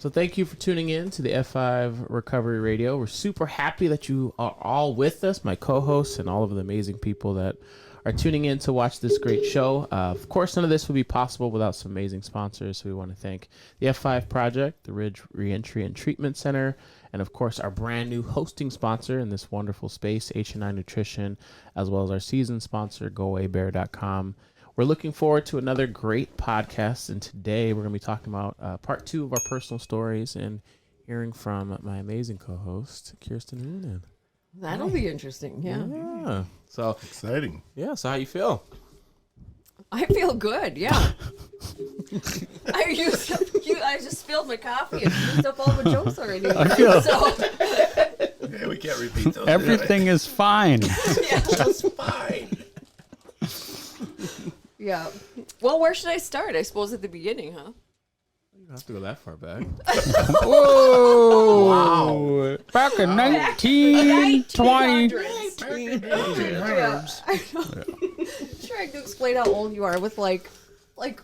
So thank you for tuning in to the F5 Recovery Radio. We're super happy that you are all with us, my co-hosts and all of the amazing people that are tuning in to watch this great show. Of course, none of this would be possible without some amazing sponsors. So we want to thank the F5 Project, the Ridge Reentry and Treatment Center, and of course our brand new hosting sponsor in this wonderful space, H&I Nutrition, as well as our season sponsor, GoAWayBear.com. We're looking forward to another great podcast, and today we're going to be talking about part 2 of our personal stories and hearing from my amazing co-host, Kirsten Huovinen. That'll be interesting, Yeah. So exciting. Yeah, so how you feel? I feel good, yeah. I just spilled my coffee and used up all the jokes already. Yeah, we can't repeat those. Everything is fine. Just fine. Yeah. Well, where should I start? I suppose at the beginning, huh? You don't have to go that far back. Whoa! Wow. Back in 1920. 1900s. I know. Trying to explain how old you are with like I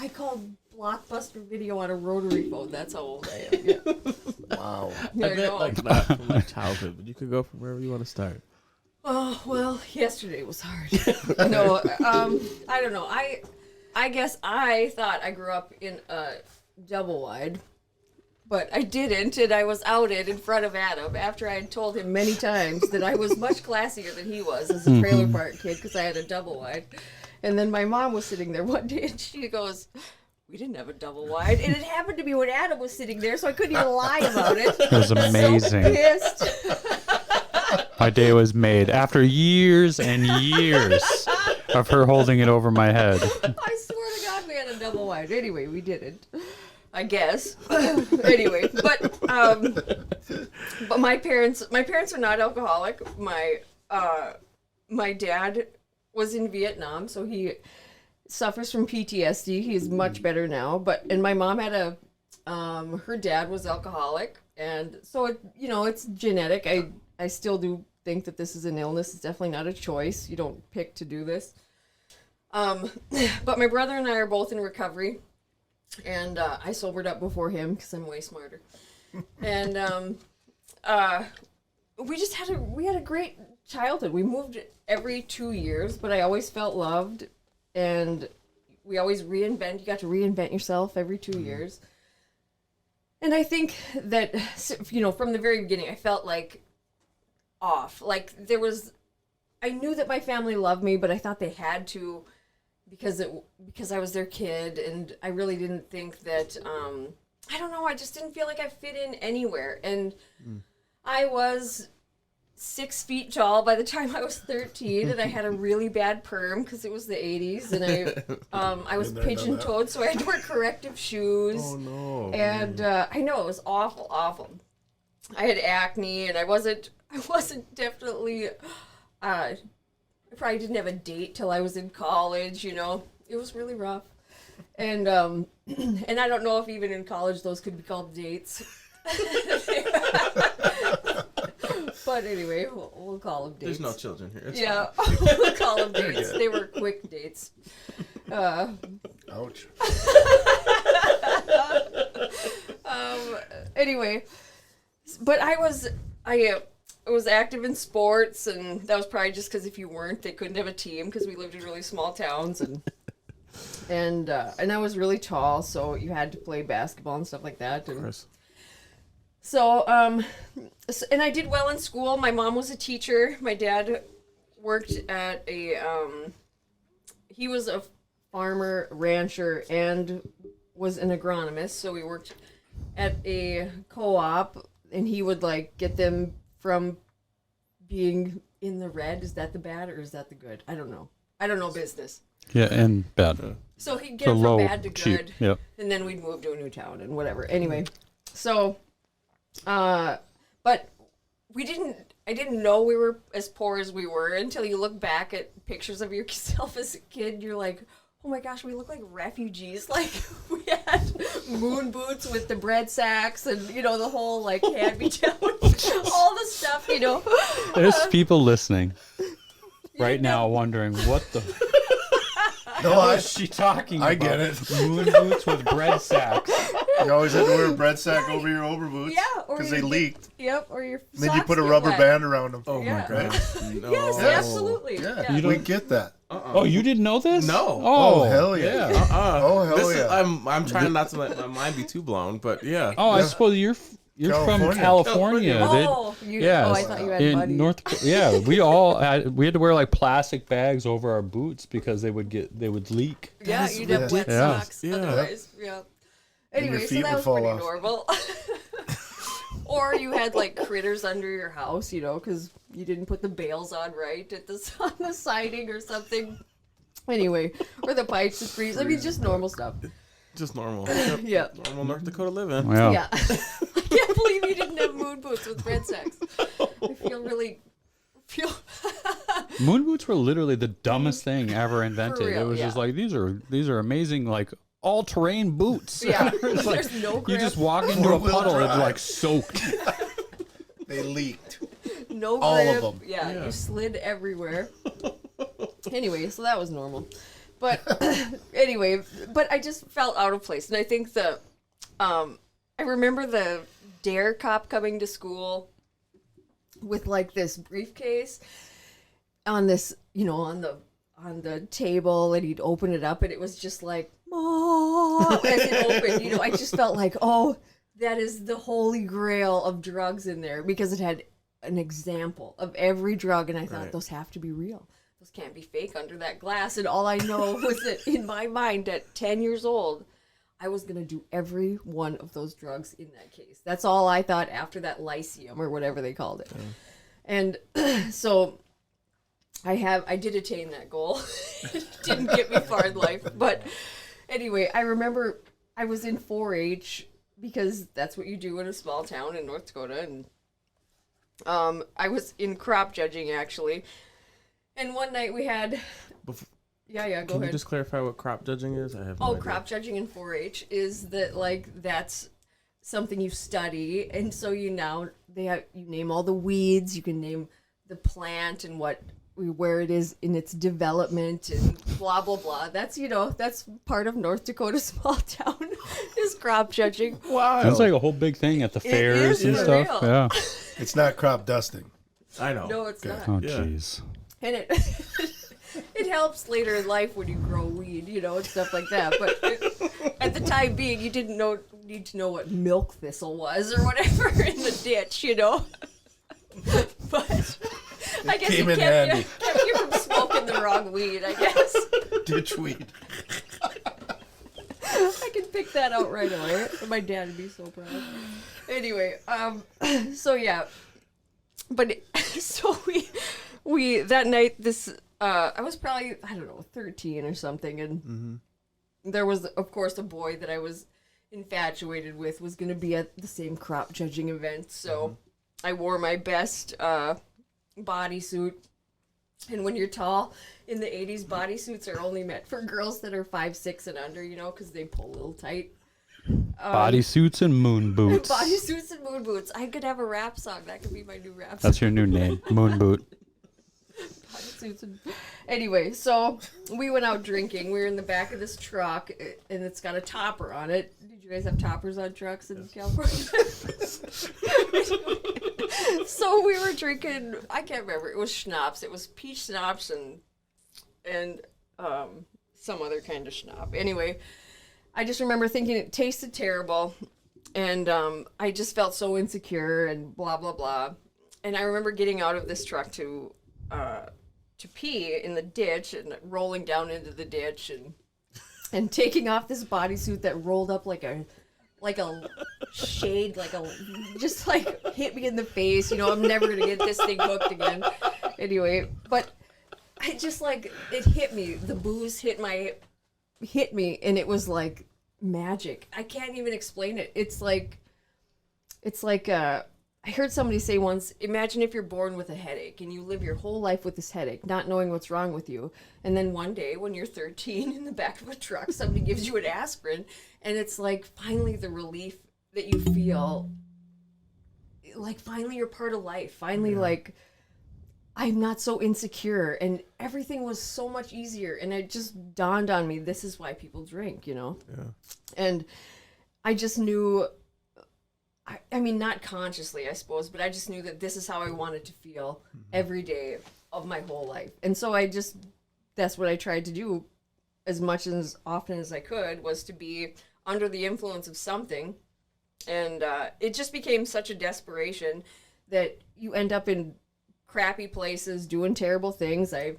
call Blockbuster Video on a rotary phone. That's how old I am. Yeah. Wow. I bet like not from my childhood, but you could go from wherever you want to start. Oh, well, yesterday was hard. No, I don't know. I guess I thought I grew up in a double wide, but I didn't, and I was outed in front of Adam after I had told him many times that I was much classier than he was as a trailer park kid because I had a double wide. And then my mom was sitting there one day, and she goes, "We didn't have a double wide," and it happened to be when Adam was sitting there, so I couldn't even lie about it. It was amazing. So pissed. My day was made after years and years of her holding it over my head. I swear to God, we had a double wide. Anyway, we didn't. I guess. Anyway, but my parents are not alcoholic. My dad was in Vietnam, so he suffers from PTSD. He's much better now. And my mom had her dad was alcoholic, and so it's genetic. I still do think that this is an illness. It's definitely not a choice. You don't pick to do this. But my brother and I are both in recovery, and I sobered up before him because I'm way smarter. And we had a great childhood. We moved every 2 years, but I always felt loved, and we always you got to reinvent yourself every 2 years. And I think that, from the very beginning, I felt like off. Like I knew that my family loved me, but I thought they had to because I was their kid, and I really didn't think that, I don't know, I just didn't feel like I fit in anywhere. And I was 6 feet tall by the time I was 13, and I had a really bad perm because it was the 80s, and I was pigeon-toed, so I had to wear corrective shoes. Oh, no. And I know, it was awful. I had acne, and I wasn't definitely, I probably didn't have a date till I was in college, It was really rough. And and I don't know if even in college those could be called dates. But anyway, we'll call them dates. There's no children here. We'll call them dates. They were quick dates. Ouch. Anyway, but I was active in sports, and that was probably just because if you weren't, they couldn't have a team because we lived in really small towns, and I was really tall, so you had to play basketball and stuff like that. And Of course. so, and I did well in school. My mom was a teacher. My dad worked at he was a farmer, rancher, and was an agronomist, so we worked at a co-op, and he would get them from being in the red. Is that the bad or is that the good? I don't know business. Yeah, and bad. So he'd get them from bad to cheap. good, Yep. and then we'd move to a new town and whatever. Anyway, so, but I didn't know we were as poor as we were until you look back at pictures of yourself as a kid. You're like, oh my gosh, we look like refugees. Like, we had moon boots with the bread sacks and, the whole, hand-me-down, all the stuff, There's people listening right now wondering what the No, What's she talking I about? get it. Moon boots with bread sacks. You always had to wear a bread sack over your overboots. Yeah, or because you they get- leaked. Yep, or your And then you socks put a get rubber wet. band around them. Oh Yeah. my god. No. Yes, absolutely. Yeah, Yeah. we get that. Oh, you didn't know this? No. Oh, hell yeah. Oh, hell This yeah. is, I'm trying not to let my mind be too blown, but yeah. Oh, I suppose you're from California. California. Oh, Yeah, I thought you had in money. North. Yeah, we had to wear like plastic bags over our boots because they would leak. Yeah, That's you'd have wet Yeah. socks. Yeah. Otherwise, yeah. And your Anyway, so feet that would was fall pretty off. normal. Or you had like critters under your house, you know, because you didn't put the bales on right on the siding or something. Anyway, or the pipes would freeze. I mean, just normal stuff. Just normal. Yeah. Normal North Dakota living. Well, Yeah. I can't believe you didn't have moon boots with bread sacks. I feel moon boots were literally the dumbest thing ever invented. real, It was just yeah. like these are amazing like all-terrain boots. yeah. It's like, There's no you grip, just walk into a Four-wheel puddle, it's drive. like soaked. They leaked. no grip. all of them. Yeah, you slid everywhere. Anyway, so that was normal. But anyway, but I just felt out of place. And I think I remember the dare cop coming to school with like this briefcase on this, you know, on the table, and he'd open it up and it was just like, oh, and it opened, you know, I just felt like, oh, that is the holy grail of drugs in there, because it had an example of every drug, and I thought, Right. those have to be real. Those can't be fake under that glass. And all I know was that in my mind at 10 years old, I was going to do every one of those drugs in that case. That's all I thought after that lyceum or whatever they called it. And so I did attain that goal. It didn't get me far in life. But anyway, I remember I was in 4-H, because that's what you do in a small town in North Dakota. And I was in crop judging, actually. And one night we had... Bef- Yeah, go Can you ahead. just clarify what crop judging is? I have no Oh, idea. crop judging in 4-H is that, like, that's something you study, and so you name all the weeds, you can name the plant and where it is in its development, and blah blah blah. That's that's part of North Dakota small town is crop judging. Wow. That's like a whole big thing at the fairs is and for stuff. real. Yeah. It's not crop dusting. I know. No, it's not. Oh Yeah. jeez. And it helps later in life when you grow weed, and stuff like that. But at the time being, you didn't need to know what milk thistle was or whatever in the ditch, But I guess came it in kept handy. you from smoking the wrong weed, I guess. Ditch weed. I can pick that out right away. My dad would be so proud. Anyway, so yeah. But so we that night, I was probably, I don't know, 13 or something, and there was, of course, a boy that I was infatuated with was going to be at the same crop judging event, so I wore my best bodysuit. And when you're tall, in the 80s, bodysuits are only meant for girls that are 5'6" and under, because they pull a little tight. Bodysuits and moon boots. Bodysuits and moon boots. I could have a rap song. That could be my new rap song. That's your new name, Moon Boot. Anyway, so we went out drinking. We were in the back of this truck, and it's got a topper on it. Did you guys have toppers on trucks in California? So we were drinking, I can't remember, it was schnapps. It was peach schnapps and some other kind of schnapp. Anyway, I just remember thinking it tasted terrible, and I just felt so insecure and blah, blah, blah. And I remember getting out of this truck to pee in the ditch and rolling down into the ditch and taking off this bodysuit that rolled up like a shade, just hit me in the face. I'm never gonna get this thing hooked again. Anyway, but I just it hit me. The booze hit me, and it was like magic. I can't even explain it. It's like I heard somebody say once, imagine if you're born with a headache and you live your whole life with this headache, not knowing what's wrong with you. And then one day when you're 13 in the back of a truck, somebody gives you an aspirin, and it's like finally the relief that you feel, like finally you're part of life. Finally, I'm not so insecure, and everything was so much easier. And it just dawned on me, this is why people drink, you know? Yeah. And I just knew, I mean, not consciously, I suppose, but I just knew that this is how I wanted to feel every day of my whole life. And so that's what I tried to do as much and as often as I could, was to be under the influence of something. And it just became such a desperation that you end up in crappy places doing terrible things. I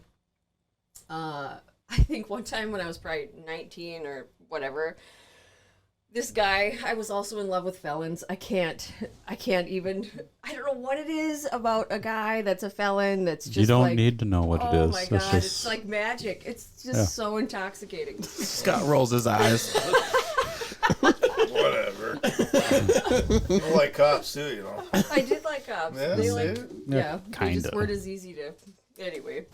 think one time when I was probably 19 or whatever, this guy, I was also in love with felons. I can't even, I don't know what it is about a guy that's a felon that's just You don't like, need to know what it is. oh my God, just, it's like magic. It's just so intoxicating. Scott rolls his eyes. Whatever. I like cops too, you know. I did like cops. Yeah, They see? like, yeah, they kinda. just weren't as easy to. Anyway,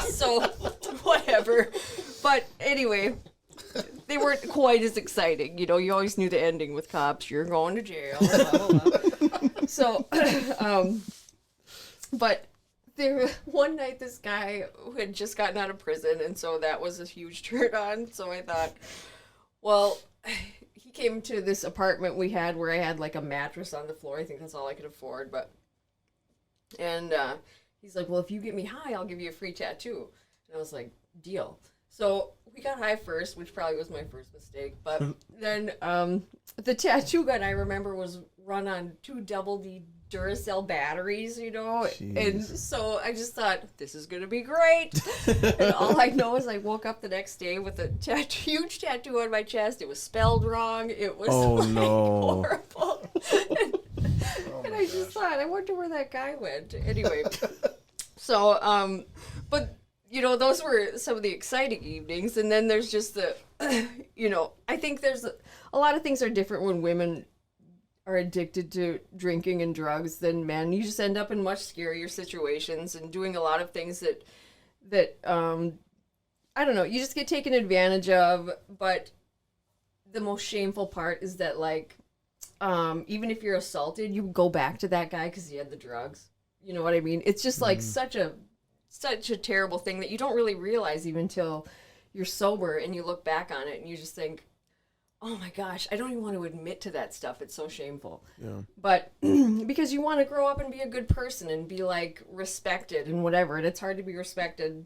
so whatever. But anyway, they weren't quite as exciting. You know, you always knew the ending with cops. You're going to jail. Blah, blah, blah. So, but there one night, this guy who had just gotten out of prison, and so that was a huge turn on. So I thought, well, he came to this apartment we had where I had like a mattress on the floor. I think that's all I could afford, and he's like, well, if you get me high, I'll give you a free tattoo. And I was like, deal. So we got high first, which probably was my first mistake. But then the tattoo gun, I remember, was run on 2 double D Duracell batteries, you know? Jeez. And so I just thought, this is going to be great. And all I know is I woke up the next day with a huge tattoo on my chest. It was spelled wrong. It was horrible. And I just thought, I wonder where that guy went. Anyway, so, but, you know, those were some of the exciting evenings. And then there's just the, you know, I think there's a lot of things are different when women are addicted to drinking and drugs than men. You just end up in much scarier situations and doing a lot of things that I don't know, you just get taken advantage of. But the most shameful part is that, like, even if you're assaulted, you go back to that guy because he had the drugs. You know what I mean? It's just like such a terrible thing that you don't really realize even until you're sober and you look back on it and you just think, oh my gosh, I don't even want to admit to that stuff. It's so shameful. Yeah. But because you want to grow up and be a good person and be like respected and whatever. And it's hard to be respected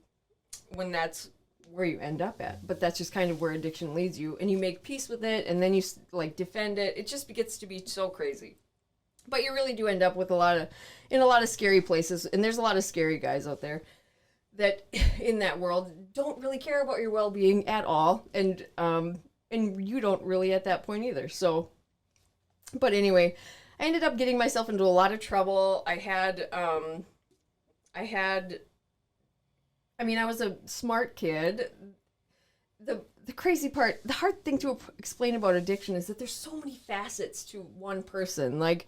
when that's where you end up at. But that's just kind of where addiction leads you. And you make peace with it and then you like defend it. It just gets to be so crazy. But you really do end up with in a lot of scary places. And there's a lot of scary guys out there that in that world don't really care about your well-being at all. And you don't really at that point either. So, but anyway, I ended up getting myself into a lot of trouble. I was a smart kid. The crazy part, the hard thing to explain about addiction is that there's so many facets to one person. Like,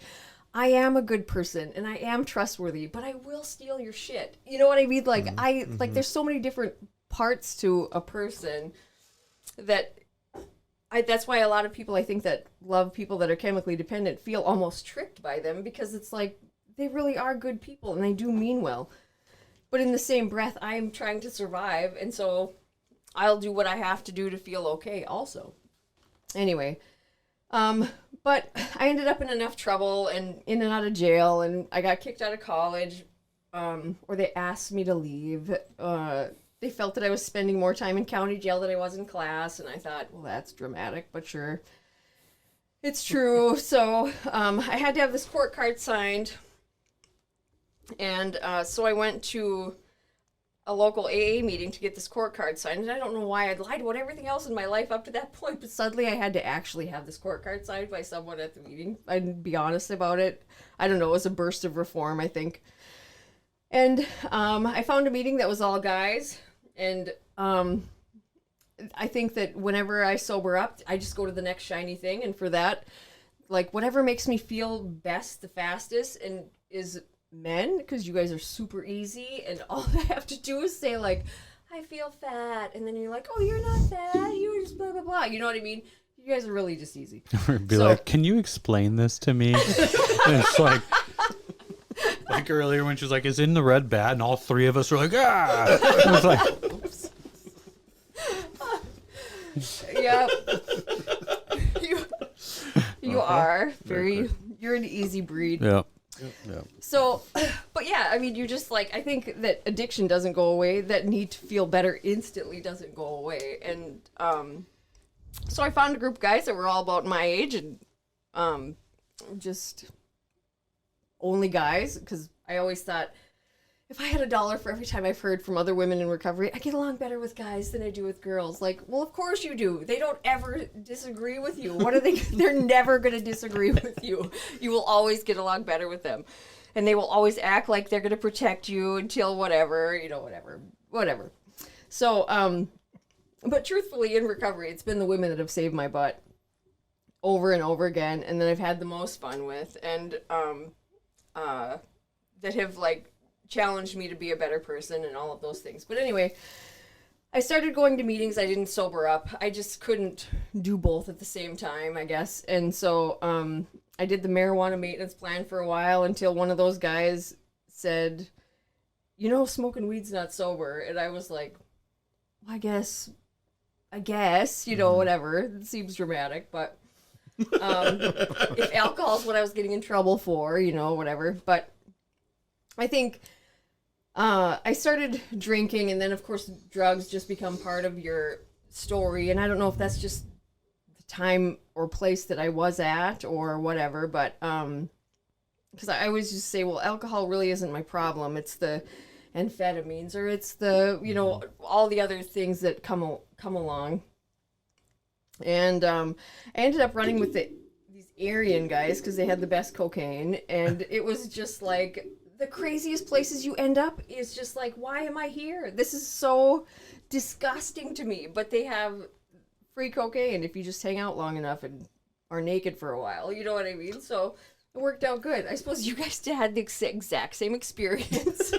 I am a good person and I am trustworthy, but I will steal your shit. You know what I mean? Like, like there's so many different parts to a person that that's why a lot of people, I think, that love people that are chemically dependent feel almost tricked by them, because it's like they really are good people and they do mean well. But in the same breath, I am trying to survive, and so I'll do what I have to do to feel okay also. Anyway, but I ended up in enough trouble and in and out of jail, and I got kicked out of college, or they asked me to leave. They felt that I was spending more time in county jail than I was in class, and I thought, well, that's dramatic, but sure. It's true. So I had to have this court card signed, and so I went to a local AA meeting to get this court card signed, and I don't know why I'd lied about everything else in my life up to that point, but suddenly I had to actually have this court card signed by someone at the meeting. I'd be honest about it. I don't know, it was a burst of reform, I think. And I found a meeting that was all guys. And I think that whenever I sober up, I just go to the next shiny thing. And for that, like, whatever makes me feel best the fastest and is men, because you guys are super easy. And all I have to do is say, like, I feel fat. And then you're like, oh, you're not fat. You're just blah, blah, blah. You know what I mean? You guys are really just easy. Be like, can you explain this to me? And it's like, Like earlier when she was like, "Is in the red bad?" and all three of us were like, "Ah!" I was like, Yep. You are you're an easy breed. "Yeah." So, but yeah, I mean, you're just like, I think that addiction doesn't go away. That need to feel better instantly doesn't go away. And so I found a group of guys that were all about my age and just only guys, because I always thought if I had $1 for every time I've heard from other women in recovery, I get along better with guys than I do with girls. Like, well, of course you do. They don't ever disagree with you. What are they? They're never going to disagree with you. You will always get along better with them. And they will always act like they're going to protect you until whatever, whatever. So, but truthfully, in recovery, it's been the women that have saved my butt over and over again, and that I've had the most fun with, and that have, like, challenged me to be a better person and all of those things. But anyway, I started going to meetings. I didn't sober up. I just couldn't do both at the same time, I guess. And so I did the marijuana maintenance plan for a while until one of those guys said, smoking weed's not sober. And I was like, well, I guess, whatever. It seems dramatic, but if alcohol's what I was getting in trouble for, whatever. But I think I started drinking, and then, of course, drugs just become part of your story. And I don't know if that's just the time or place that I was at or whatever, but because I always just say, well, alcohol really isn't my problem. It's the amphetamines, or it's the, all the other things that come along. And I ended up running with these Aryan guys because they had the best cocaine, and it was just like the craziest places you end up is just like, why am I here? This is so disgusting to me. But they have free cocaine if you just hang out long enough and are naked for a while. You know what I mean? So it worked out good. I suppose you guys had the exact same experience.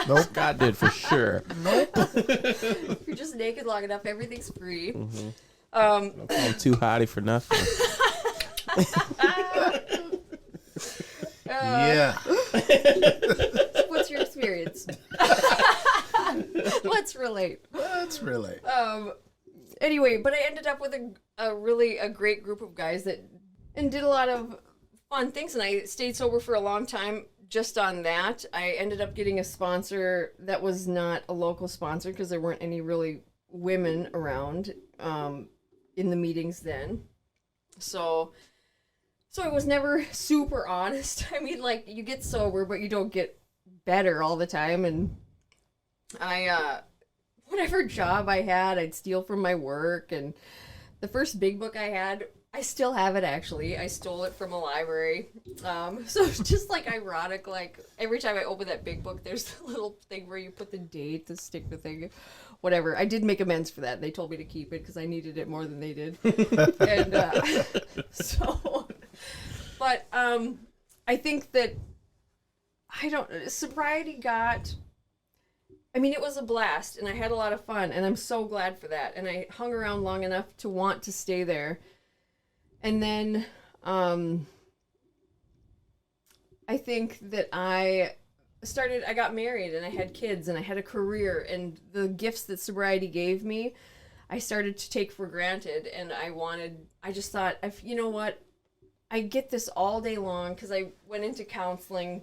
Nope, God did for sure. Nope. If you're just naked long enough, everything's free. Mm-hmm. I'm too hottie for nothing. Yeah. What's your experience? Let's relate. Let's really. Anyway, but I ended up with a great group of guys that did a lot of fun things, and I stayed sober for a long time just on that. I ended up getting a sponsor that was not a local sponsor because there weren't any really women around in the meetings then. So I was never super honest. I mean, like, you get sober, but you don't get better all the time. And I, whatever job I had, I'd steal from my work. And the first big book I had, I still have it, actually. I stole it from a library. So it's just, like, ironic. Like, every time I open that big book, there's a little thing where you put the date, the stick the thing, whatever. I did make amends for that. They told me to keep it because I needed it more than they did. And so... But I think that sobriety it was a blast, and I had a lot of fun, and I'm so glad for that. And I hung around long enough to want to stay there. And then I think that I got married, and I had kids, and I had a career, and the gifts that sobriety gave me, I started to take for granted. And I just thought, you know what? I get this all day long because I went into counseling.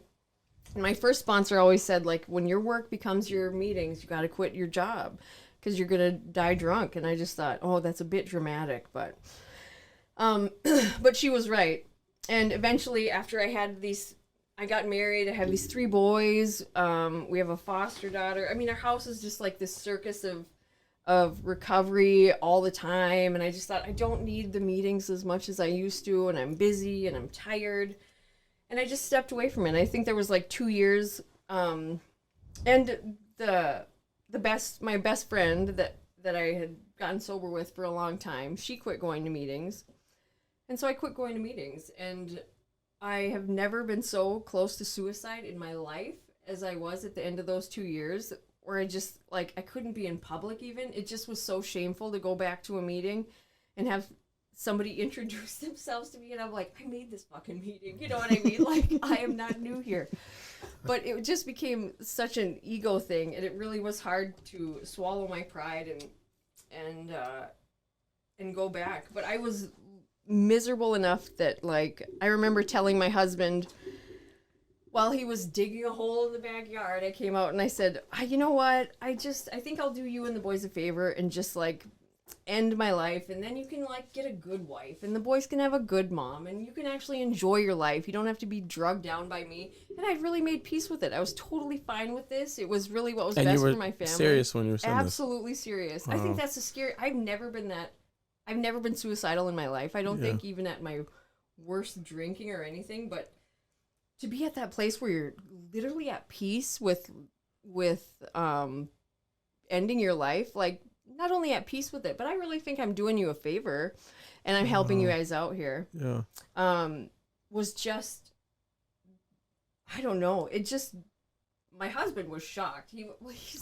And my first sponsor always said, like, when your work becomes your meetings, you got to quit your job because you're going to die drunk. And I just thought, oh, that's a bit dramatic. But she was right. And eventually, after I got married, I have these 3 boys. We have a foster daughter. I mean, our house is just like this circus of recovery all the time, and I just thought, I don't need the meetings as much as I used to, and I'm busy and I'm tired, and I just stepped away from it. And I think there was like 2 years, and my best friend that I had gotten sober with for a long time, she quit going to meetings, and so I quit going to meetings, and I have never been so close to suicide in my life as I was at the end of those 2 years, where I just, like, I couldn't be in public even. It just was so shameful to go back to a meeting and have somebody introduced themselves to me, and I'm like, I made this fucking meeting. You know what I mean? Like, I am not new here. But it just became such an ego thing, and it really was hard to swallow my pride and go back. But I was miserable enough that, like, I remember telling my husband while he was digging a hole in the backyard, I came out and I said, you know what? I think I'll do you and the boys a favor and just, like, end my life, and then you can, like, get a good wife, and the boys can have a good mom, and you can actually enjoy your life. You don't have to be drugged down by me. And I really made peace with it. I was totally fine with this. It was really what was best for my family. Serious when you were saying Absolutely serious. I think that's a scary. I've never been suicidal in my life. I don't think even at my worst drinking or anything, but to be at that place where you're literally at peace with ending your life, like, not only at peace with it, but I really think I'm doing you a favor and I'm helping you guys out here. Yeah. Was just, I don't know. It just, my husband was shocked. He's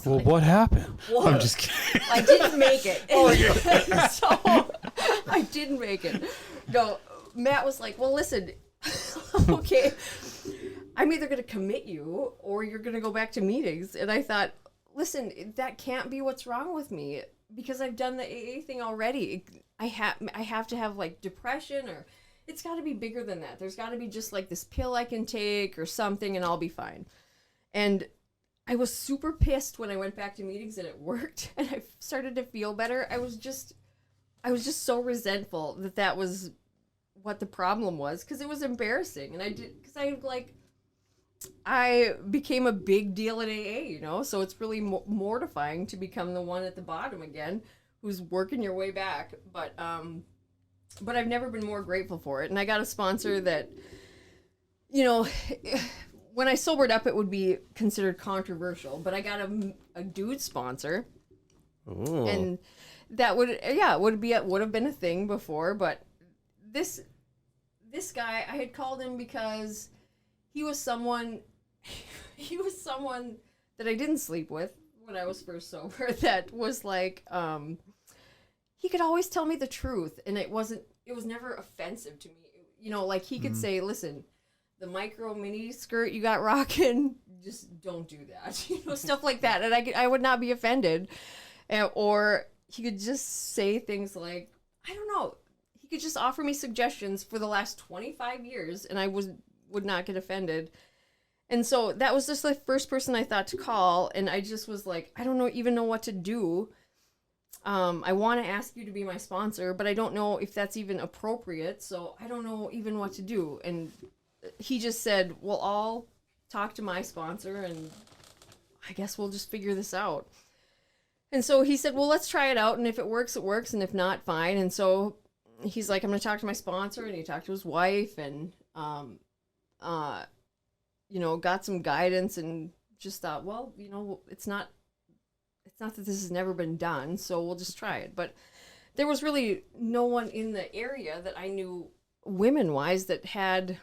Well, like, what happened? "What?" I'm just kidding. I didn't make it. So I didn't make it. No, Matt was like, well, listen, okay, I'm either going to commit you or you're going to go back to meetings. And I thought, listen, that can't be what's wrong with me because I've done the AA thing already. I have to have, like, depression, or it's got to be bigger than that. There's got to be just, like, this pill I can take or something and I'll be fine. And I was super pissed when I went back to meetings and it worked and I started to feel better. I was just so resentful that was what the problem was, because it was embarrassing. And I became a big deal at AA, you know, so it's really mortifying to become the one at the bottom again, who's working your way back. But I've never been more grateful for it. And I got a sponsor that, you know, when I sobered up, it would be considered controversial, but I got a dude sponsor. Ooh. And that would have been a thing before. But this guy, I had called him because he was someone that I didn't sleep with when I was first sober. That was like, he could always tell me the truth, and it was never offensive to me. You know, like, he could say, listen, the micro mini skirt you got rocking, just don't do that. You know, stuff like that. And I would not be offended. Or he could just say things like, I don't know, he could just offer me suggestions for the last 25 years, and I would not get offended. And so that was just the first person I thought to call, and I just was like, I don't even know what to do. I want to ask you to be my sponsor, but I don't know if that's even appropriate, so I don't know even what to do. And he just said, well, I'll talk to my sponsor, and I guess we'll just figure this out. And so he said, well, let's try it out, and if it works, it works, and if not, fine. And so he's like, I'm going to talk to my sponsor, and he talked to his wife, and you know, got some guidance, and just thought, well, you know, it's not that this has never been done, so we'll just try it. But there was really no one in the area that I knew women-wise that had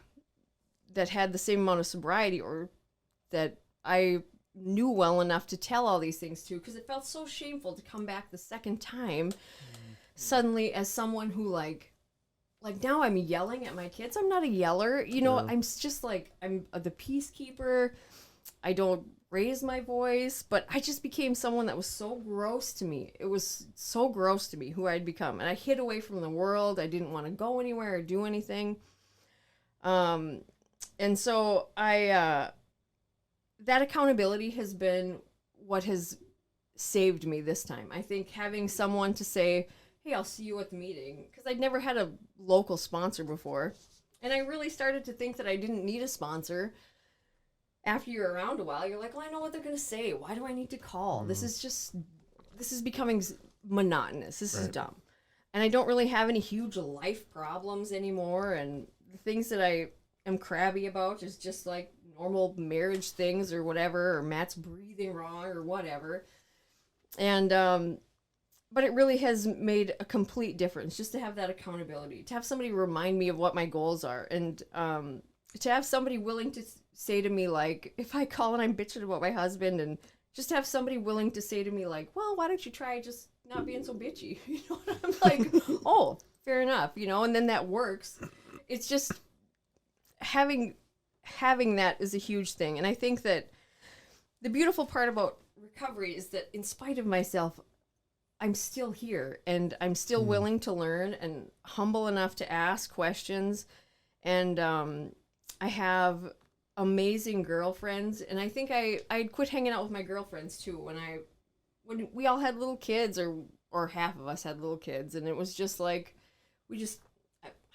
the same amount of sobriety, or that I knew well enough to tell all these things to, because it felt so shameful to come back the second time suddenly as someone who, like now I'm yelling at my kids. I'm not a yeller, you know. I'm just like, I'm the peacekeeper. I don't raise my voice, but I just became someone that was so gross to me. It was so gross to me who I'd become, and I hid away from the world. I didn't want to go anywhere or do anything. And so that accountability has been what has saved me this time. I think having someone to say, hey, I'll see you at the meeting, because I'd never had a local sponsor before. And I really started to think that I didn't need a sponsor. After you're around a while, you're like, well, I know what they're going to say. Why do I need to call? This is becoming monotonous. This is dumb. And I don't really have any huge life problems anymore. And the things that I am crabby about is just like normal marriage things or whatever, or Matt's breathing wrong or whatever. And, but it really has made a complete difference just to have that accountability, to have somebody remind me of what my goals are, and to have somebody willing to say to me, like, if I call and I'm bitching about my husband, and just have somebody willing to say to me, like, well, why don't you try just not being so bitchy? You know, and I'm like, oh, fair enough, you know, and then that works. It's just having that is a huge thing. And I think that the beautiful part about recovery is that in spite of myself, I'm still here and I'm still willing to learn and humble enough to ask questions. And I have amazing girlfriends. And I think I'd quit hanging out with my girlfriends too when we all had little kids or half of us had little kids. And it was just like, I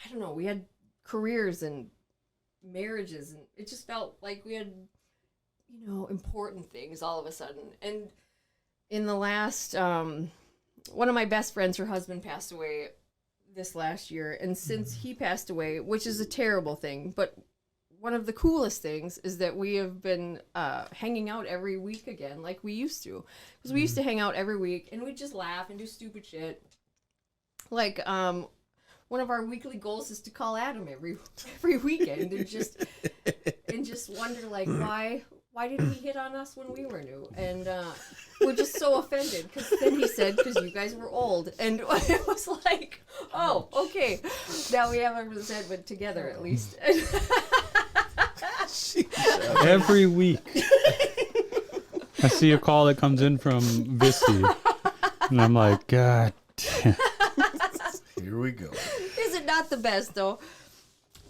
don't know, we had careers and marriages and it just felt like we had, you know, important things all of a sudden. And in the last, one of my best friends, her husband passed away this last year. And since he passed away, which is a terrible thing, but one of the coolest things is that we have been hanging out every week again, like we used to. Because we used to hang out every week and we'd just laugh and do stupid shit. Like, one of our weekly goals is to call Adam every weekend and just wonder, like, why didn't he hit on us when we were new? And we're just so offended because then he said, because you guys were old. And it was like, oh, okay. Now we have a resentment together at least. Every week. I see a call that comes in from Visty. And I'm like, God damn. Here we go. Is it not the best, though?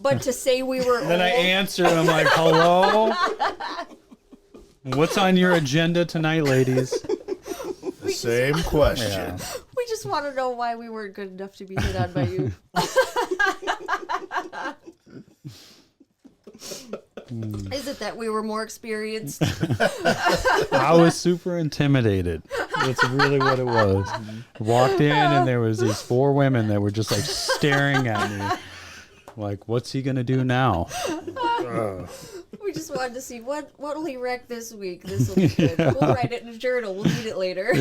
But to say we were Then old. I answer and I'm like, hello? What's on your agenda tonight, ladies? The same question. Yeah. We just want to know why we weren't good enough to be hit on by you. Is it that we were more experienced? I was super intimidated. That's really what it was. Walked in and there was these 4 women that were just like staring at me. Like, what's he gonna do now? We just wanted to see what will he wreck this week. This will be good. Yeah. We'll write it in a journal. We'll read it later.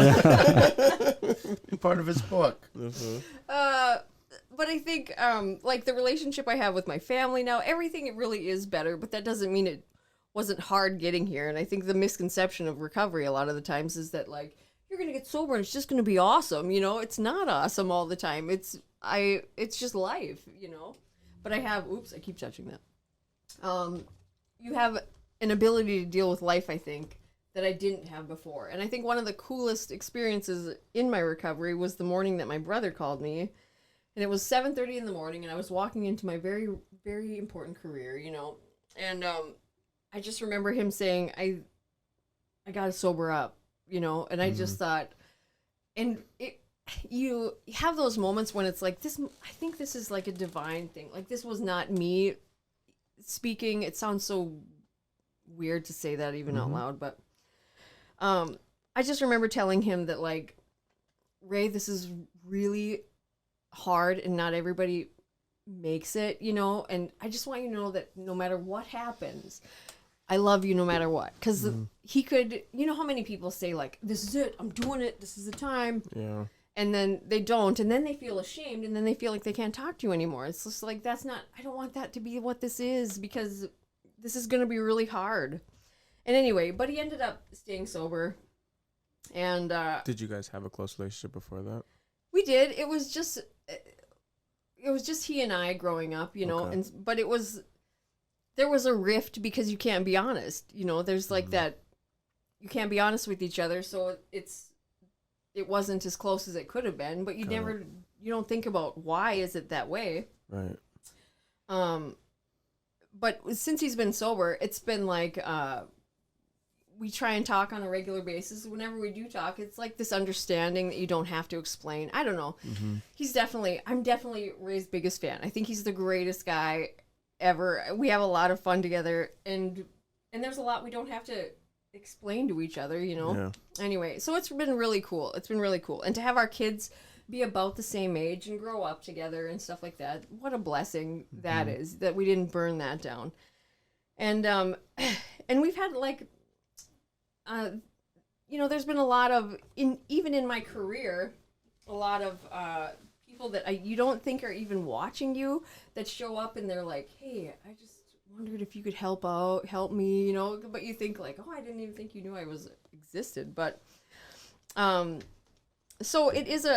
Part of his book. But I think like the relationship I have with my family now, everything it really is better. But that doesn't mean it wasn't hard getting here. And I think the misconception of recovery a lot of the times is that like you're gonna get sober and it's just gonna be awesome. You know, it's not awesome all the time. It's just life. You know. But I have. Oops, I keep touching that. You have an ability to deal with life, I think, that I didn't have before. And I think one of the coolest experiences in my recovery was the morning that my brother called me. And it was 7:30 in the morning, and I was walking into my very, very important career, you know. And I just remember him saying, I got to sober up, you know. And I just thought, and you have those moments when it's like, this, I think this is like a divine thing. Like, this was not me speaking. It sounds so weird to say that even out loud, but I just remember telling him that, like, Ray, this is really hard and not everybody makes it, you know, and I just want you to know that no matter what happens, I love you no matter what. Because he could, you know how many people say, like, this is it, I'm doing it, this is the time. Yeah. And then they don't, and then they feel ashamed, and then they feel like they can't talk to you anymore. It's just like, that's not, I don't want that to be what this is, because this is going to be really hard. And anyway, but he ended up staying sober. And Did you guys have a close relationship before that? we did. It was just he and I growing up, you know, Okay. but there was a rift because you can't be honest, you know, there's like that, you can't be honest with each other. So it wasn't as close as it could have been, but you don't think about why is it that way. Right. But since he's been sober, it's been like, we try and talk on a regular basis. Whenever we do talk, it's like this understanding that you don't have to explain. I don't know. I'm definitely Ray's biggest fan. I think he's the greatest guy ever. We have a lot of fun together, and there's a lot we don't have to explain to each other, you know. Yeah. Anyway, so it's been really cool. And to have our kids be about the same age and grow up together and stuff like that, what a blessing that is, that we didn't burn that down. And we've had like you know, there's been a lot of, even in my career, a lot of people that you don't think are even watching you that show up and they're like, hey, I just wondered if you could help me, you know, but you think like, oh, I didn't even think you knew I existed. But so it is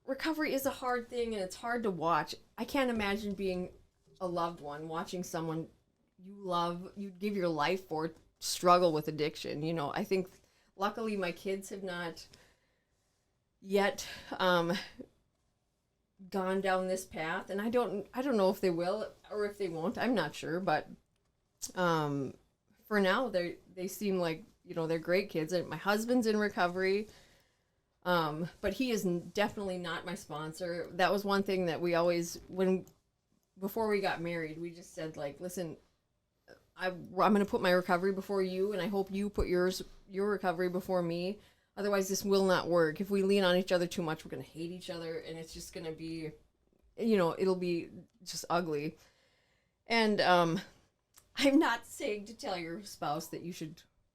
recovery is a hard thing and it's hard to watch. I can't imagine being a loved one, watching someone you love, you give your life for, struggle with addiction. You know, I think luckily my kids have not yet gone down this path, and I don't know if they will or if they won't. I'm not sure, but for now they seem like, you know, they're great kids. And my husband's in recovery, but he is definitely not my sponsor. That was one thing that we always, before we got married, we just said, like, listen, I'm going to put my recovery before you, and I hope you put your recovery before me. Otherwise, this will not work. If we lean on each other too much, we're going to hate each other, and it's just going to be, you know, it'll be just ugly. And I'm not saying to tell your spouse that they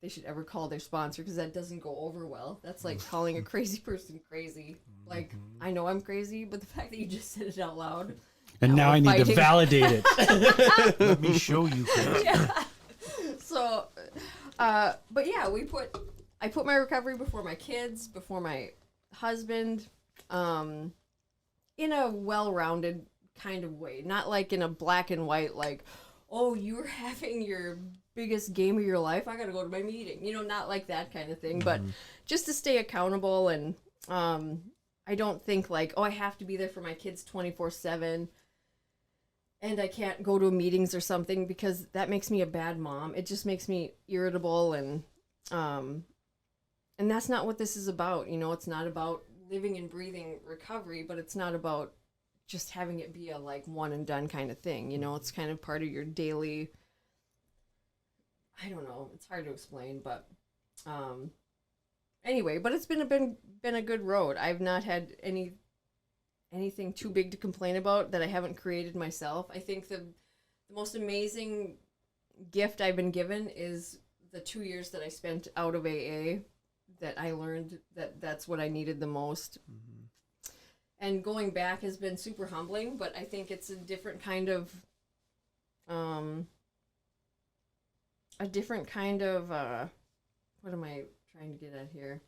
should ever call their sponsor, because that doesn't go over well. That's like calling a crazy person crazy. Like, I know I'm crazy, but the fact that you just said it out loud. And now I need to validate it. Let me show you. Yeah. So, but yeah, I put my recovery before my kids, before my husband, in a well-rounded kind of way. Not like in a black and white, like, oh, you're having your biggest game of your life, I gotta go to my meeting. You know, not like that kind of thing, but just to stay accountable. And I don't think like, oh, I have to be there for my kids 24/7. And I can't go to meetings or something, because that makes me a bad mom. It just makes me irritable, and that's not what this is about. You know, it's not about living and breathing recovery, but it's not about just having it be a like one and done kind of thing. You know, it's kind of part of your daily, I don't know, it's hard to explain, but anyway, but it's been a good road. I've not had anything too big to complain about that I haven't created myself. I think the most amazing gift I've been given is the 2 years that I spent out of AA, that I learned that that's what I needed the most. And going back has been super humbling, but I think it's a different kind of what am I trying to get at here?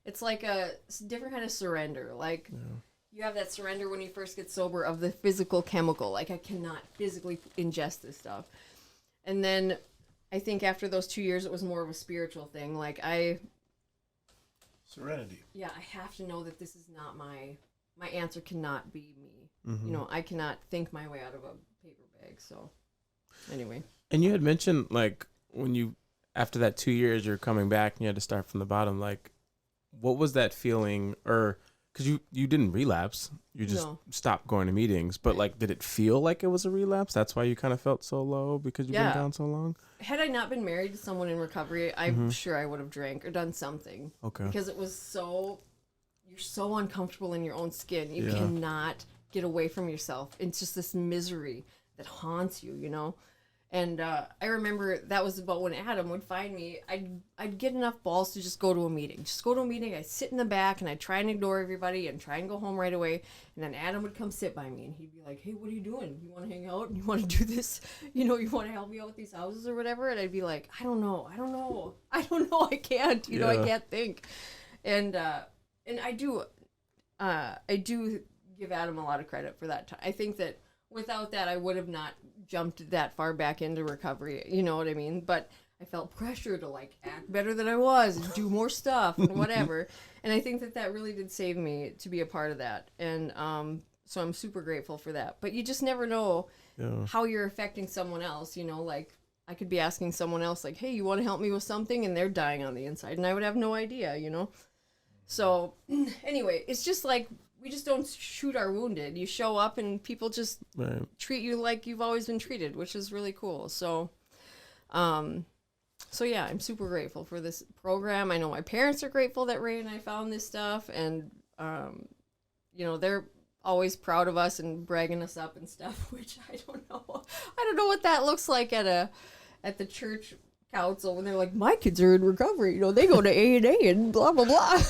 It's like a different kind of surrender. Like, you have that surrender when you first get sober of the physical chemical. Like, I cannot physically ingest this stuff. And then I think after those 2 years, it was more of a spiritual thing. Like, Serenity. Yeah, I have to know that this is not my answer cannot be me. You know, I cannot think my way out of a paper bag. So anyway. And you had mentioned, like, when you, after that 2 years, you're coming back and you had to start from the bottom. Like, what was that feeling? Or, because you didn't relapse, you just stopped going to meetings. But, like, did it feel like it was a relapse? That's why you kind of felt so low, because you've been down so long? Had I not been married to someone in recovery, I'm sure I would have drank or done something. Okay. Because it was you're so uncomfortable in your own skin. You cannot get away from yourself. It's just this misery that haunts you, you know? And I remember that was about when Adam would find me. I'd get enough balls to just go to a meeting. Just go to a meeting. I'd sit in the back and I'd try and ignore everybody and try and go home right away. And then Adam would come sit by me and he'd be like, hey, what are you doing? You want to hang out? You want to do this? You know, you want to help me out with these houses or whatever? And I'd be like, I don't know. I can't. You know, I can't think. And I do give Adam a lot of credit for that. I think that without that, I would have not jumped that far back into recovery. You know what I mean? But I felt pressure to like act better than I was and do more stuff and whatever. And I think that really did save me to be a part of that. And so I'm super grateful for that. But you just never know how you're affecting someone else. You know, like I could be asking someone else like, hey, you want to help me with something? And they're dying on the inside. And I would have no idea, you know? So anyway, it's just like, we just don't shoot our wounded. You show up and people just treat you like you've always been treated, which is really cool. So, yeah, I'm super grateful for this program. I know my parents are grateful that Ray and I found this stuff, and you know, they're always proud of us and bragging us up and stuff, which I don't know. I don't know what that looks like at the church council when they're like, my kids are in recovery, you know, they go to A&A and blah blah blah.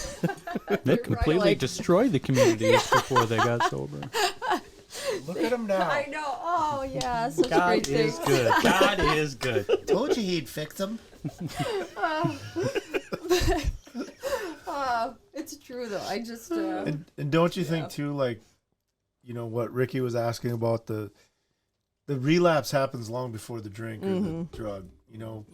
They completely destroyed the communities before they got sober. Look at them now. I know. Oh yeah, such God a great thing. is good. God is good. Told it's true though. I just And don't you think too, like, you know what Ricky was asking about, the relapse happens long before the drink or the drug. You know,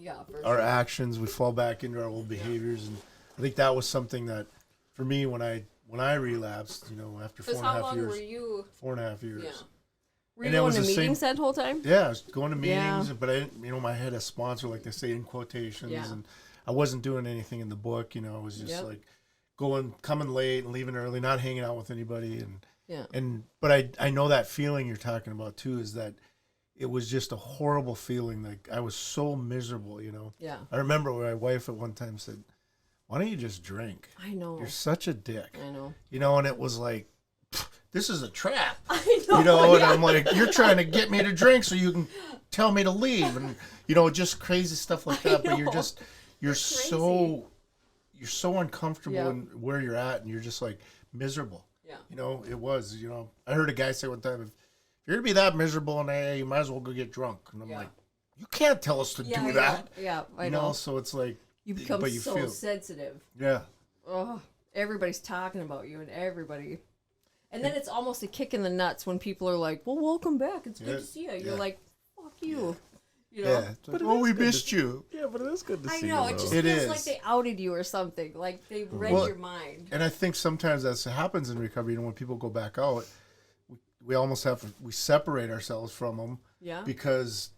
our actions, we fall back into our old behaviors, and I think that was something that, for me, when I relapsed, you know, after 4.5 years. Were you? 4.5 years. Yeah. Were And you it going was to the meetings same- that whole time? Yeah, I was going to meetings, Yeah. but I didn't, you know, I had a sponsor, like they say in quotations, Yeah. and I wasn't doing anything in the book. You know, I was just like coming late and leaving early, not hanging out with anybody, but I know that feeling you're talking about too, is that it was just a horrible feeling. Like I was so miserable, you know. Yeah. I remember my wife at one time said, "Why don't you just drink? I know. You're such a dick." I know. You know, and it was like, this is a trap. I know. You know, and I'm like, you're trying to get me to drink so you can tell me to leave, and you know, just crazy stuff like that. But you're so uncomfortable in where you're at, and you're just like miserable. Yeah. You know, it was. You know, I heard a guy say one time, if you're gonna be that miserable in AA, you might as well go get drunk. And I'm like, you can't tell us to do that. Yeah, I you know. So it's like You become but you so feel, sensitive. Yeah. Oh, everybody's talking about you, and everybody. And then it's almost a kick in the nuts when people are like, "Well, welcome back. It's good to see you." You're like, "Fuck you," you know. Yeah. It's like, oh, we missed you. Yeah, but it is good to I see know. you. It just It feels is. like they outed you or something. Like they read your mind. And I think sometimes that happens in recovery. You know, when people go back out, we almost we separate ourselves from them. Yeah. Because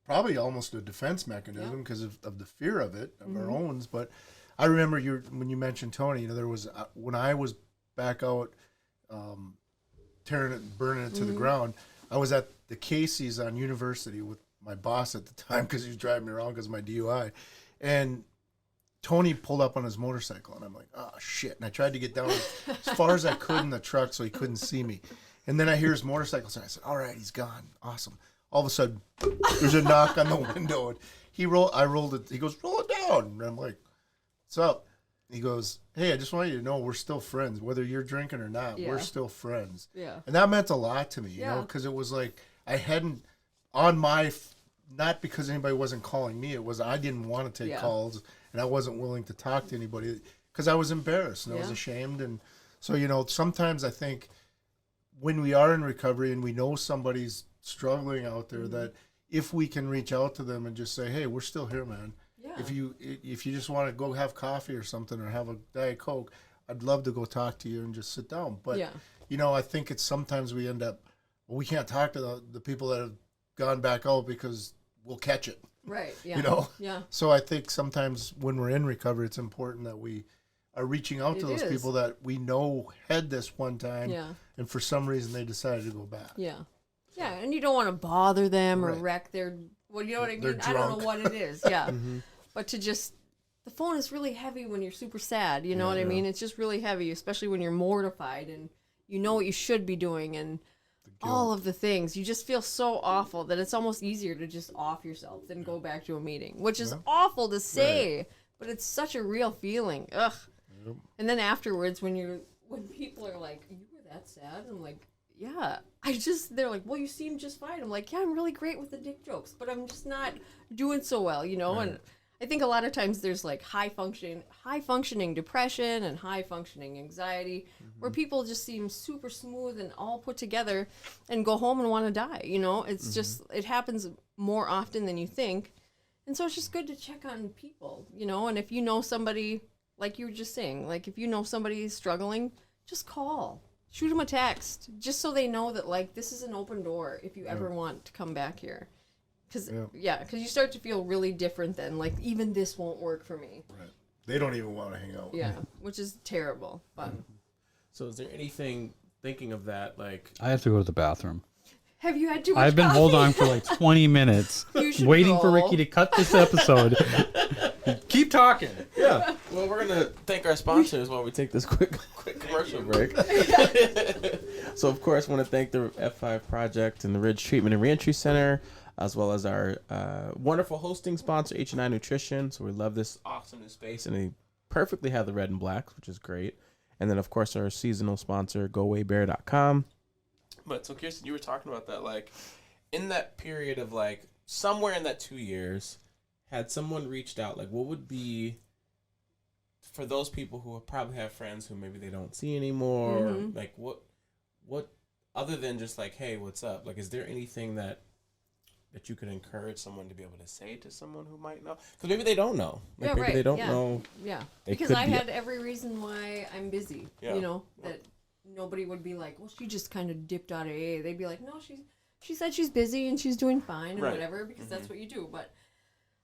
probably almost a defense mechanism because of the fear of it, of our own. But I remember when you mentioned Tony, you know, there was, when I was back out, tearing it, burning it to the ground, I was at the Casey's on University with my boss at the time because he was driving me around because of my DUI. And Tony pulled up on his motorcycle, and I'm like, oh, shit. And I tried to get down as far as I could in the truck so he couldn't see me. And then I hear his motorcycle, and I said, all right, he's gone. Awesome. All of a sudden, there's a knock on the window, and I rolled it. He goes, roll it down. And I'm like, what's up? He goes, hey, I just want you to know we're still friends. Whether you're drinking or not, we're still friends. Yeah. And that meant a lot to me, you know, because it was like I hadn't, not because anybody wasn't calling me. It was I didn't want to take calls, and I wasn't willing to talk to anybody because I was embarrassed and I was ashamed. And so, you know, sometimes I think when we are in recovery and we know somebody's struggling out there, that if we can reach out to them and just say, hey, we're still here, man. Yeah. If you just want to go have coffee or something or have a Diet Coke, I'd love to go talk to you and just sit down. But, you know, I think it's sometimes we end up, we can't talk to the people that have gone back out because we'll catch it. Right, yeah. You know? Yeah. So I think sometimes when we're in recovery, it's important that we are reaching out to those people that we know had this one time, and for some reason they decided to go back. Yeah. Yeah, and you don't want to bother them or wreck their, well, you know what I mean? I don't know what it is, But to just, the phone is really heavy when you're super sad, you know what I mean? It's just really heavy, especially when you're mortified and you know what you should be doing and all of the things. You just feel so awful that it's almost easier to just off yourself than go back to a meeting, which is awful to say, but it's such a real feeling. Ugh. Yep. And then afterwards, when people are like, you were that sad? I'm like, yeah. They're like, well, you seem just fine. I'm like, yeah, I'm really great with the dick jokes, but I'm just not doing so well, you know? Right. And I think a lot of times there's like high functioning depression and high functioning anxiety where people just seem super smooth and all put together and go home and want to die, you know? It's just, it happens more often than you think. And so it's just good to check on people, you know? And if you know somebody, like you were just saying, like if you know somebody is struggling, just call. Shoot them a text, just so they know that, like, this is an open door if you ever want to come back here. Because you start to feel really different then. Like, even this won't work for me. Right. They don't even want to hang out with me. Which is terrible. But So is there anything, thinking of that, like... I have to go to the bathroom. Have you had too much I've been holding on for like 20 minutes, waiting for Ricky to cut this episode. Keep talking. Yeah. Well, we're going to thank our sponsors while we take this quick commercial break. So, of course, I want to thank the F5 Project and the Ridge Treatment and Reentry Center, as well as our wonderful hosting sponsor, H&I Nutrition. So we love this awesome new space, and they perfectly have the red and blacks, which is great. And then, of course, our seasonal sponsor, GoAwayBear.com. But so, Kirsten, you were talking about that, like, in that period of, like, somewhere in that 2 years, had someone reached out, like, what would be for those people who probably have friends who maybe they don't see anymore, or like what other than just like, hey, what's up? Like, is there anything that you could encourage someone to be able to say to someone who might know? Because maybe they don't know. Like, Yeah, maybe right. they don't Yeah. know. Yeah, They because could I be- had every reason why I'm busy. Yeah. You know, that nobody would be like, well, she just kind of dipped out of AA. They'd be like, no, she said she's busy and she's doing fine and Right. whatever, because that's what you do. But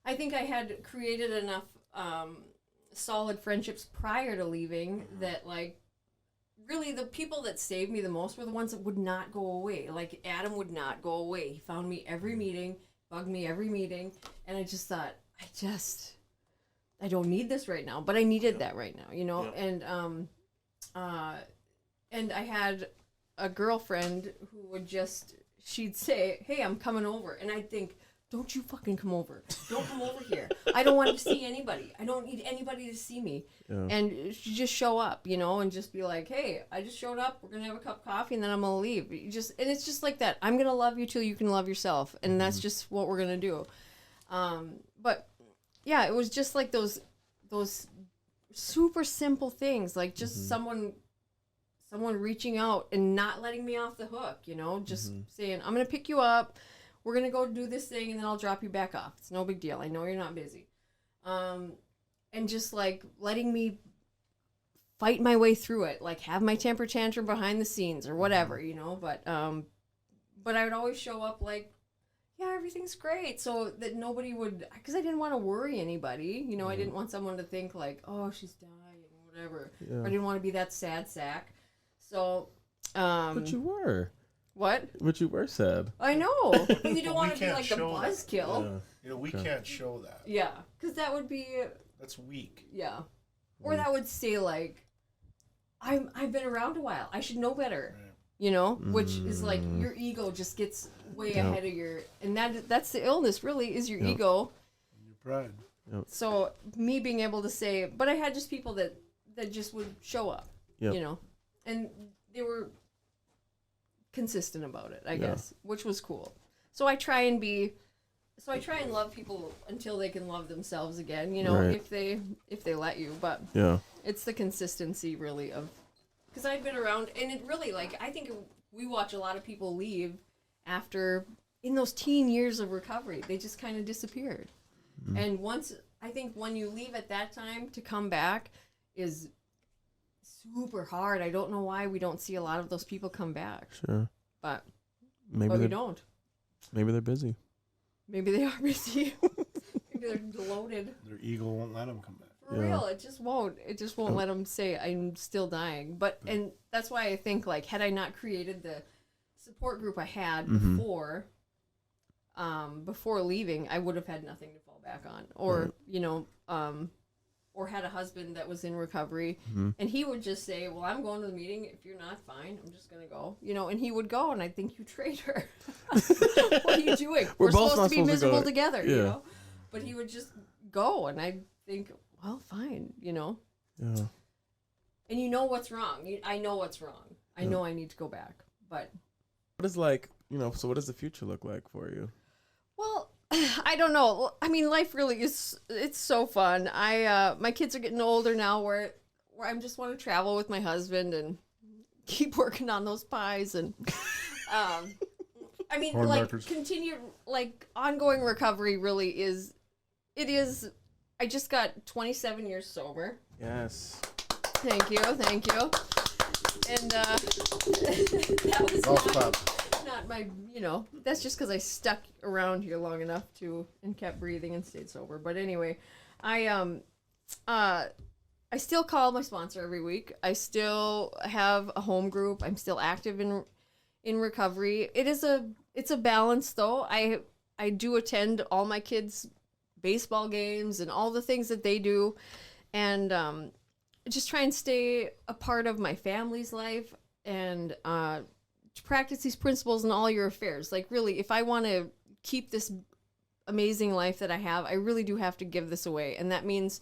I think I had created enough solid friendships prior to leaving that, like, really the people that saved me the most were the ones that would not go away. Like, Adam would not go away. He found me every meeting, bugged me every meeting, and I just thought, I don't need this right now, but I needed that right now, you know. And I had a girlfriend who would she'd say, hey, I'm coming over, and I'd think, don't you fucking come over. Don't come over here. I don't want to see anybody. I don't need anybody to see me. Yeah. And she'd just show up, you know, and just be like, hey, I just showed up. We're going to have a cup of coffee, and then I'm going to leave. And it's just like that. I'm going to love you till you can love yourself, and that's just what we're going to do. But, yeah, it was just like those super simple things, like just someone reaching out and not letting me off the hook, you know, just saying, I'm going to pick you up. We're going to go do this thing, and then I'll drop you back off. It's no big deal. I know you're not busy. And just, like, letting me fight my way through it, like, have my temper tantrum behind the scenes or whatever, you know. But I would always show up like, yeah, everything's great, so that nobody would, because I didn't want to worry anybody. You know, I didn't want someone to think, like, oh, she's dying or whatever. Yeah. Or I didn't want to be that sad sack. So, But you were. What? But you were sad. I know. And you don't want to be like the buzzkill. Yeah. You know, we can't show that. Yeah, because that would be. That's weak. Yeah, or that would say like, I've been around a while. I should know better. Right. You know, which is like your ego just gets way ahead of your, and that's the illness. Really, is your ego. And your pride. Yep. So me being able to say, but I had just people that just would show up. Yep. You know, and they were consistent about it, I guess, which was cool. So I try and love people until they can love themselves again, you know, if they let you. But it's the consistency really of, because I've been around, and it really, like, I think we watch a lot of people leave after, in those teen years of recovery, they just kind of disappeared. And I think when you leave at that time, to come back is super hard. I don't know why we don't see a lot of those people come back. Sure. But we don't. Maybe they're busy. Maybe they are busy. Maybe they're bloated. Their ego won't let them come back. For real, it just won't. It just won't let them say, I'm still dying. But, and that's why I think, like, had I not created the support group I had before leaving, I would have had nothing to fall back on. Or, you know, or had a husband that was in recovery, and he would just say, well, I'm going to the meeting. If you're not, fine. I'm just going to go. You know, and he would go, and I'd think, you traitor. What are you doing? We're supposed to be miserable together, you know? But he would just go, and I'd think, well, fine, you know? Yeah. And you know what's wrong. I know what's wrong. I know I need to go back, but... What is, like, you know, so what does the future look like for you? Well, I don't know. I mean, life really is, it's so fun. My kids are getting older now where I just want to travel with my husband and keep working on those pies. And, I mean, Horn like, markers. continued, like, ongoing recovery really is, I just got 27 years sober. Yes. Thank you. And, that was not my, you know, that's just because I stuck around here long enough and kept breathing and stayed sober. But anyway, I still call my sponsor every week. I still have a home group. I'm still active in recovery. It's a balance though. I do attend all my kids' baseball games and all the things that they do, and just try and stay a part of my family's life and to practice these principles in all your affairs. Like, really, if I want to keep this amazing life that I have, I really do have to give this away. And that means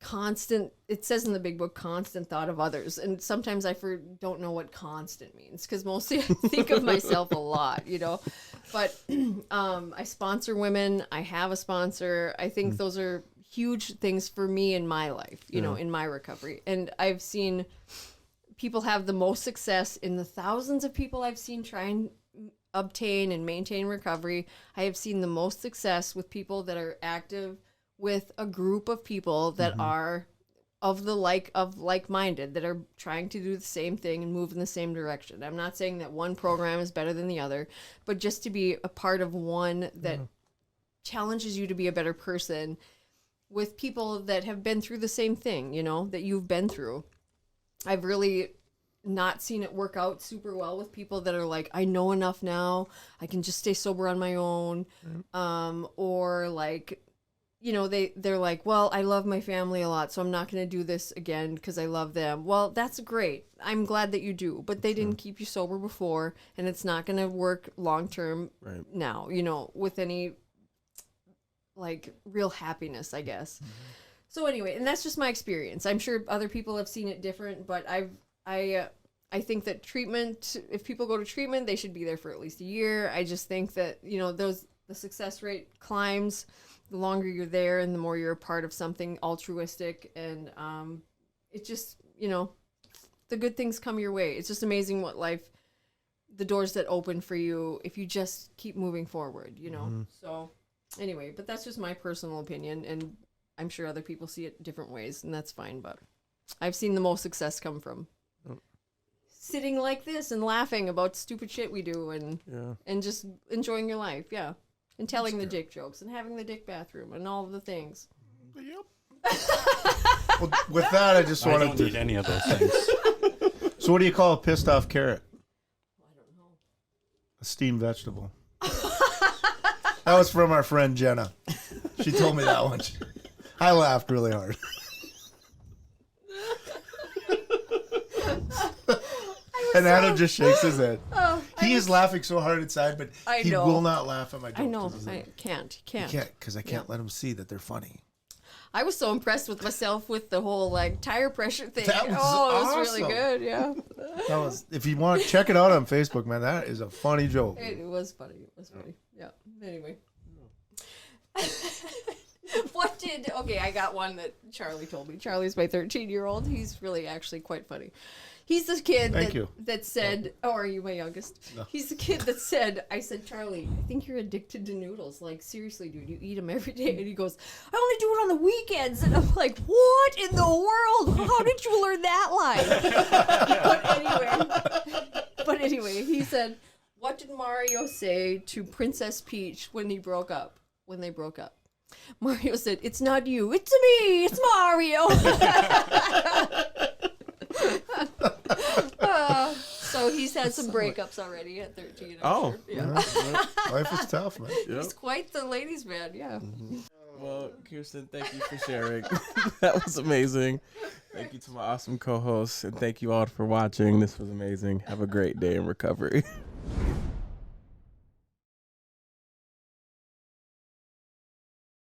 constant, it says in the big book, constant thought of others. And sometimes I don't know what constant means, because mostly I think of myself a lot, you know. But I sponsor women. I have a sponsor. I think those are huge things for me in my life, you know, in my recovery. And I've seen people have the most success in the thousands of people I've seen try and obtain and maintain recovery. I have seen the most success with people that are active with a group of people that are of like-minded, that are trying to do the same thing and move in the same direction. I'm not saying that one program is better than the other, but just to be a part of one that challenges you to be a better person with people that have been through the same thing, you know, that you've been through. I've really not seen it work out super well with people that are like, I know enough now, I can just stay sober on my own. Or like, you know, they're like, well, I love my family a lot, so I'm not going to do this again because I love them. Well, that's great. I'm glad that you do, but they didn't keep you sober before, and it's not going to work long term now, you know, with any like real happiness, I guess. So anyway, and that's just my experience. I'm sure other people have seen it different, but I think that treatment, if people go to treatment, they should be there for at least a year. I just think that, you know, the success rate climbs the longer you're there and the more you're a part of something altruistic, and it just, you know, the good things come your way. It's just amazing what life, the doors that open for you if you just keep moving forward, you know. So anyway, but that's just my personal opinion, and I'm sure other people see it different ways, and that's fine, but I've seen the most success come from sitting like this and laughing about stupid shit we do, and just enjoying your life, and telling the dick jokes and having the dick bathroom and all of the things. Well, with that, I just I wanted don't to. need any of those things. So, what do you call a pissed off carrot? I don't know. A steamed vegetable. That was from our friend Jenna. She told me that one. I laughed really hard. And Adam just shakes his head. He is laughing so hard inside, but he will not laugh at my jokes. I know. I can't. He can't, because I can't let him see that they're funny. I was so impressed with myself with the whole like tire pressure thing. That was it was really awesome. good. Yeah. That was. If you want, check it out on Facebook, man. That is a funny joke. It was funny. It was funny. Yeah. Anyway. Okay, I got one that Charlie told me. Charlie's my 13-year-old. He's really actually quite funny. He's the kid that said, oh, are you my youngest? No. He's the kid that said, I said, Charlie, I think you're addicted to noodles. Like, seriously, dude, you eat them every day. And he goes, I only do it on the weekends. And I'm like, what in the world? How did you learn that line? But anyway, he said, what did Mario say to Princess Peach when they broke up? Mario said, it's not you, it's me, it's Mario. So he's had some breakups already at 13. I'm sure. Yeah. Life is tough, man. He's quite the ladies' man, yeah. Well, Kirsten, thank you for sharing. That was amazing. Thank you to my awesome co-hosts, and thank you all for watching. This was amazing. Have a great day in recovery.